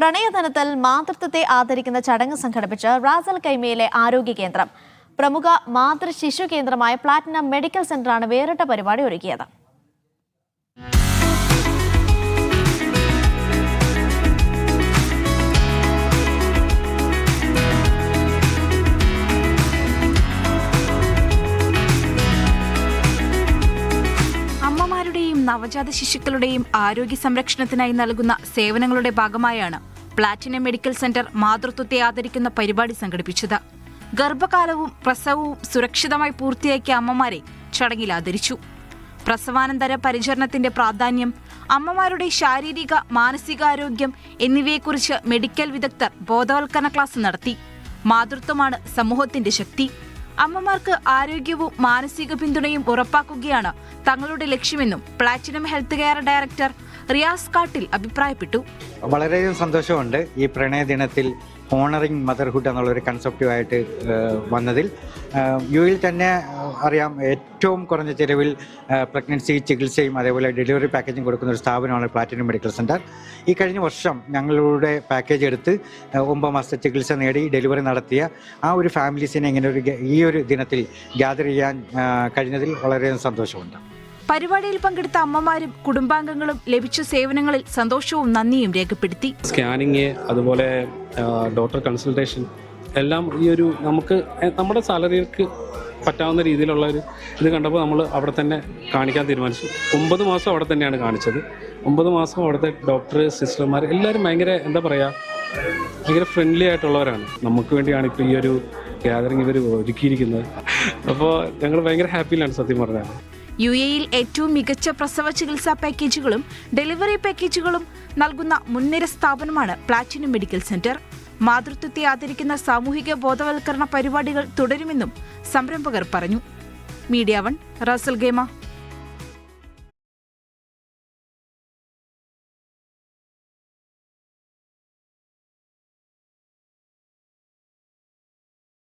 പ്രണയദിനത്തിൽ മാതൃത്വത്തെ ആദരിക്കുന്ന ചടങ്ങ് സംഘടിപ്പിച്ച് റാസൽ കൈമയിലെ ആരോഗ്യ കേന്ദ്രം. പ്രമുഖ മാതൃ ശിശു കേന്ദ്രമായ പ്ലാറ്റിനം മെഡിക്കൽ സെന്ററാണ് വേറിട്ട പരിപാടി ഒരുക്കിയത്. അമ്മമാരുടെയും നവജാത ശിശുക്കളുടെയും ആരോഗ്യ സംരക്ഷണത്തിനായി നൽകുന്ന സേവനങ്ങളുടെ ഭാഗമായാണ് പ്ലാറ്റിനം മെഡിക്കൽ സെന്റർ മാതൃത്വത്തെ ആദരിക്കുന്ന പരിപാടി സംഘടിപ്പിച്ചത്. ഗർഭകാലവും പ്രസവവും സുരക്ഷിതമായി പൂർത്തിയാക്കിയ അമ്മമാരെ ചടങ്ങിൽ ആദരിച്ചു. പ്രസവാനന്തര പരിചരണത്തിന്റെ പ്രാധാന്യം, അമ്മമാരുടെ ശാരീരിക മാനസികാരോഗ്യം എന്നിവയെക്കുറിച്ച് മെഡിക്കൽ വിദഗ്ധർ ബോധവൽക്കരണ ക്ലാസ് നടത്തി. മാതൃത്വമാണ് സമൂഹത്തിന്റെ ശക്തി. അമ്മമാർക്ക് ആരോഗ്യവും മാനസിക പിന്തുണയും ഉറപ്പാക്കുകയാണ് തങ്ങളുടെ ലക്ഷ്യമെന്നും platinum health care director Riyas കാട്ടിൽ അഭിപ്രായപ്പെട്ടു. വളരെയധികം സന്തോഷമുണ്ട് ഈ പ്രണയ ദിനത്തിൽ ഹോണറിങ് മദർഹുഡ് എന്നുള്ളൊരു കൺസെപ്റ്റുമായിട്ട് വന്നതിൽ. യുഎയിൽ തന്നെ അറിയാം, ഏറ്റവും കുറഞ്ഞ ചിലവിൽ പ്രഗ്നൻസി ചികിത്സയും അതേപോലെ ഡെലിവറി പാക്കേജും കൊടുക്കുന്ന ഒരു സ്ഥാപനമാണ് പ്ലാറ്റിനം മെഡിക്കൽ സെന്റർ. ഈ കഴിഞ്ഞ വർഷം ഞങ്ങളുടെ പാക്കേജ് എടുത്ത് 9 മാസത്തെ ചികിത്സ നേടി ഡെലിവറി നടത്തിയ ആ ഒരു ഫാമിലീസിനെ ഇങ്ങനെ ഈ ഒരു ദിനത്തിൽ ഗ്യാദർ ചെയ്യാൻ കഴിഞ്ഞതിൽ വളരെയധികം സന്തോഷമുണ്ട്. പരിപാടിയിൽ പങ്കെടുത്ത അമ്മമാരും കുടുംബാംഗങ്ങളും ലഭിച്ച സേവനങ്ങളിൽ സന്തോഷവും നന്ദിയും രേഖപ്പെടുത്തി. സ്കാനിങ്, അതുപോലെ ഡോക്ടർ കൺസൾട്ടേഷൻ എല്ലാം ഈ ഒരു നമുക്ക് നമ്മുടെ സാലറിക്ക് പറ്റാവുന്ന രീതിയിലുള്ള ഒരു ഇത് കണ്ടപ്പോൾ നമ്മൾ അവിടെ തന്നെ കാണിക്കാൻ തീരുമാനിച്ചു. 9 മാസം അവിടെ തന്നെയാണ് കാണിച്ചത്. 9 മാസം അവിടുത്തെ ഡോക്ടർ, സിസ്റ്റർമാർ എല്ലാവരും ഭയങ്കര ഫ്രണ്ട്ലി ആയിട്ടുള്ളവരാണ്. നമുക്ക് വേണ്ടിയാണ് ഇപ്പോൾ ഈ ഒരു ഗ്യാതറിങ് ഇവർ ഒരുക്കിയിരിക്കുന്നത്. അപ്പോൾ ഞങ്ങൾ ഭയങ്കര ഹാപ്പിയിലാണ് സത്യം പറഞ്ഞാൽ. യുഎയിൽ ഏറ്റവും മികച്ച പ്രസവ ചികിത്സാ പാക്കേജുകളും ഡെലിവറി പാക്കേജുകളും നൽകുന്ന മുൻനിര സ്ഥാപനമാണ് പ്ലാറ്റിനം മെഡിക്കൽ സെന്റർ. മാതൃത്വത്തെ ആദരിക്കുന്ന സാമൂഹിക ബോധവൽക്കരണ പരിപാടികൾ തുടരുമെന്നും സംരംഭകർ പറഞ്ഞു. Media 1, Ras al Khaimah.